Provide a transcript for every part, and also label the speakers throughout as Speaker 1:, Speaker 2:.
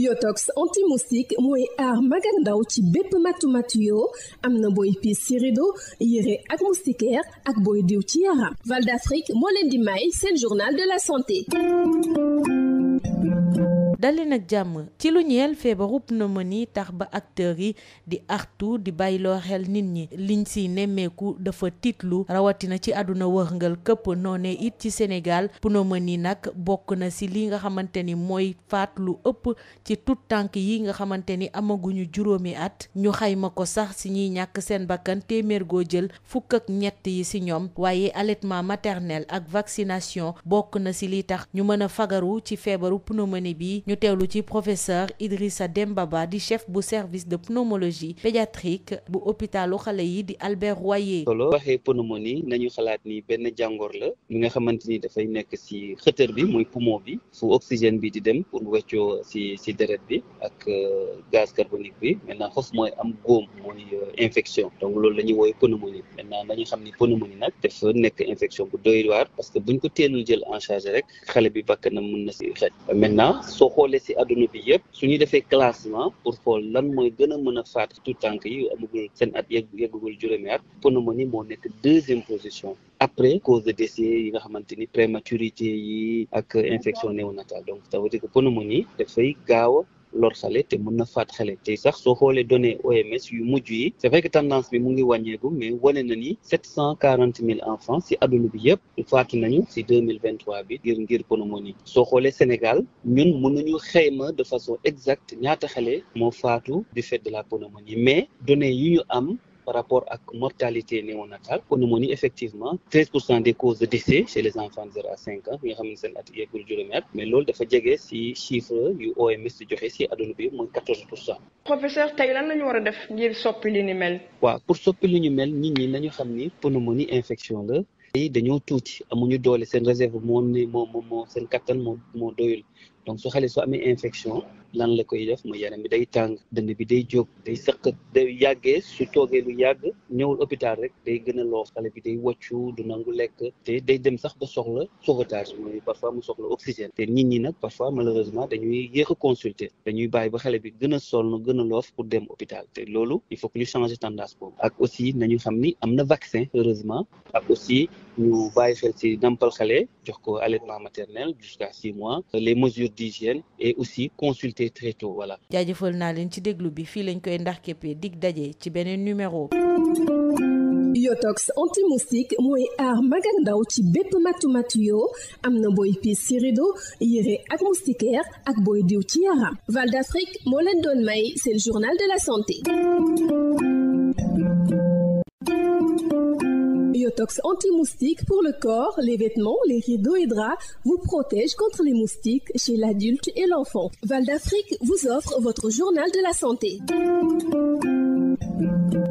Speaker 1: Yotox anti-moustique mooy aar mag ak ndaw ci bépp matu-matu yoo am na booy piis ci rido yére ak moustiquaire ak booy diw ci yaram. Val d'Afrique moo leen di may seen journal de la santé.
Speaker 2: dali nag jàmm ci lu ñeel feebaru pneumonie tax ba acteurs yi di artu di bàyyiloo xel nit ñi liñ si nemmeeku dafa tiitlu rawatina ci àdduna wërngal këpp noone it ci Sénégal pneumonie nag bokk na si li nga xamante ni mooy faat lu ëpp ci tout tànk yi nga xamante ni amaguñu juróomi at ñu xayma ko sax si ñuy ñàkk seen bakkan téeméer goo jël fukk ak ñett yi si ñoom waaye allaitement maternel ak vaccination bokk na si li tax ñu mën a fagaru ci feebaru pneumonie bi ñu teewlu ci professeur Idrissa Demba Ba di chef bu service de pneumologie pédiatrique bu hôpitalu xale yi di Albert Royer.
Speaker 3: solo waxee pneumonie nañu xalaat ni benn jàngoor la mi nga xamante ni dafay nekk ci xëtër bi muy poumon bi fu oxygène bi di dem pour weccoo ci deret bi ak gaz carbonique bi maintenant foofu mooy am góom mooy infection donc loolu la ñuy woowee pneumonie maintenant nañu xam ni pneumonie nag dafa nekk infection bu doy waar parce que buñ ko teelul jël en charge rek xale bi bakkanam mën na ci xeej maintenant soo xoolee ci àdduna bi yëpp su ñu defee classement pour xool lan mooy gën a mën a faat tout tànk yi amagul seen at yeggagul juróomi at pneumonie moo nekk deuxième position après cause de décès yi nga xamante ni prématurité yi ak infection néonatale donc ça veut dire que pneumonie dafay gaaw a lor xale te mën na faat xale te sax soo xoolee données OMS yu mujj yi c'est vrai que tendance bi mu ngi wàññeeku mais wane na ni 740 000 enfants ci àdduna bi yëpp faatu nañu ci 2023 bi ngir pneumonie soo xoolee Sénégal ñun mënuñu xayma de façon exacte ñaata xale moo faatu du fait de la pneumonie mais données yu ñu am par rapport ak mortalité néonatale pneumonie effectivement 13% des causes de décès chez les enfants de 0 à 5 ans yi nga xam ne seen at yeggul juróomi at mais loolu dafa jege ci chiffre yu OMS di joxe ci àdduna bi mooy 14%.
Speaker 4: professeur tey lan la ñu war a def ngir soppi li ni mel.
Speaker 3: waaw pour soppi li ñu mel nit ñi nañu xam ni pneumonie infection la. tey dañoo tuuti amuñu doole seen réserve moo seen kattan moo doyul donc su xale soo amee infection lan la koy def mooy yaram bi day tàng dënn bi day jóg day sëq day yàggee su toogee lu yàgg ñëwul hôpital rek day gën a loof xale bi day wàccu du nangu lekk te day dem sax ba soxla sauvetage mooy parfois mu soxla oxygène te nit ñi nag parfois malheureusement dañuy yéex a consulter dañuy bàyyi ba xale bi gën a sonn gën a loof pour dem hôpital te loolu il faut que ñu changer tendance boobu ak aussi nañu xam ni am na vaccin heureusement ak aussi ñu bàyyi xel ci nampal xale jox ko allaitement maternel jusqu'à 6 mois les mesures d'hygiène et aussi consulter très tôt voilà.
Speaker 2: jaajëfal naa leen ci déglu bi fii lañ koy ndax képpee dig daje ci beneen numéro.
Speaker 1: Yotox anti-moustique mooy aar mag ak ndaw ci bépp matu-matu yoo am na booy piis ci rido yére ak moustiquaire ak booy diw ci yaram. Val d'Afrique moo leen doon may seen journal de la santé. Yotox anti-moustique pour le corps, les vêtements, les rideaux et draps vous protège contre les moustiques chez l'adulte et l'enfant. Val d'Afrique vous offre votre journal de la santé.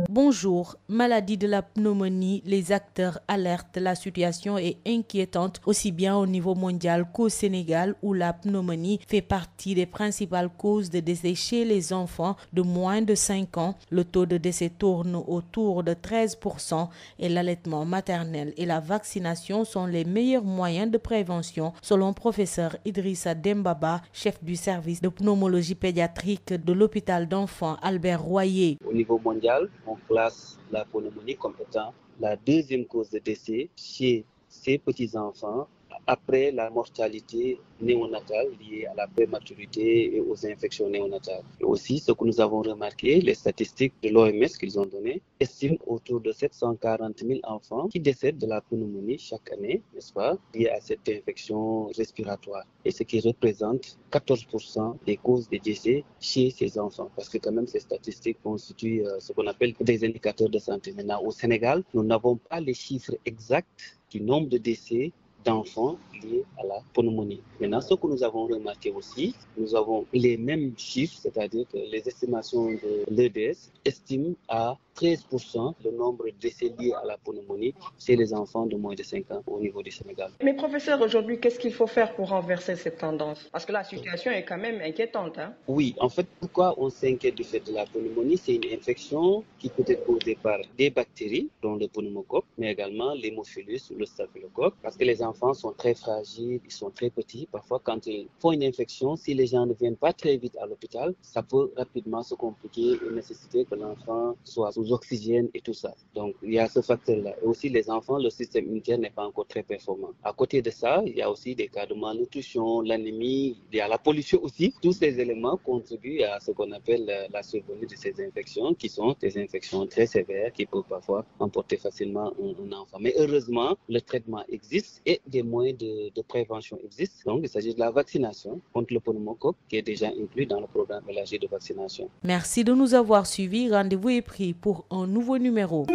Speaker 2: Bonjour, maladie de la pneumonie, les acteurs alertent. La situation est inquiétante aussi bien au niveau mondial qu'au Sénégal où la pneumonie fait partie des principales causes de décès chez les enfants de moins de 5 ans. Le taux de décès tourne autour de 13% et l'allaitement maternel et la vaccination sont les meilleurs moyens de prévention selon professeur Idrissa Demba Ba, chef du service de pneumologie pédiatrique de l'hôpital d'enfants Albert Royer.
Speaker 3: Au niveau mondial, on classe la pneumonie comme étant la deuxième cause de décès chez ces petits-enfants après la mortalité néonatale liée à la prématurité et aux infections néonatales. Et aussi, ce que nous avons remarqué, les statistiques de l'OMS qu'ils ont données estiment autour de 740 000 enfants qui décèdent de la pneumonie chaque année, n'est-ce pas, liée à cette infection respiratoire. Et ce qui représente 14% des causes de décès chez ces enfants. Parce que quand même, ces statistiques constituent ce qu'on appelle des indicateurs de santé. Maintenant, au Sénégal, nous n'avons pas les chiffres exacts du nombre de décès d'enfants liés à la pneumonie. Maintenant, ce que nous avons remarqué aussi, nous avons les mêmes chiffres, c'est-à-dire que les estimations de l'EDS estiment à 13% le nombre de décès liés à la pneumonie chez les enfants de moins de 5 ans au niveau du Sénégal.
Speaker 4: Mais professeur, aujourd'hui, qu'est-ce qu'il faut faire pour renverser cette tendance? Parce que la situation est quand même inquiétante.
Speaker 3: Oui, en fait, pourquoi on s'inquiète du fait de la pneumonie? C'est une infection qui peut être causée par des bactéries, dont le pneumocoque, mais également l'hémophilus ou le staphylocoque, parce que les enfants enfants sont très fragiles, ils sont très petits. Parfois, quand ils font une infection, si les gens ne viennent pas très vite à l'hôpital, ça peut rapidement se compliquer et nécessiter que l'enfant soit sous oxygène et tout ça. Donc, il y a ce facteur-là. Et aussi, les enfants, le système immunitaire n'est pas encore très performant. À côté de ça, il y a aussi des cas de malnutrition, l'anémie, il y a la pollution aussi. Tous ces éléments contribuent à ce qu'on appelle la survenue de ces infections, qui sont des infections très sévères, qui peuvent parfois emporter facilement un enfant. Mais heureusement, le traitement existe et des moyens de prévention existent. Donc, il s'agit de la vaccination contre le pneumocoque qui est déjà inclus dans le programme élargi de vaccination.
Speaker 2: Merci de nous avoir suivis. Rendez-vous est pris pour un nouveau numéro.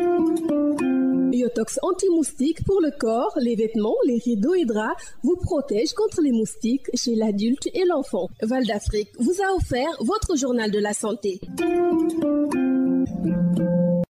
Speaker 1: Yotox anti-moustique pour le corps, les vêtements, les rideaux et draps vous protège contre les moustiques chez l'adulte et l'enfant. Val d'Afrique vous a offert votre journal de la santé.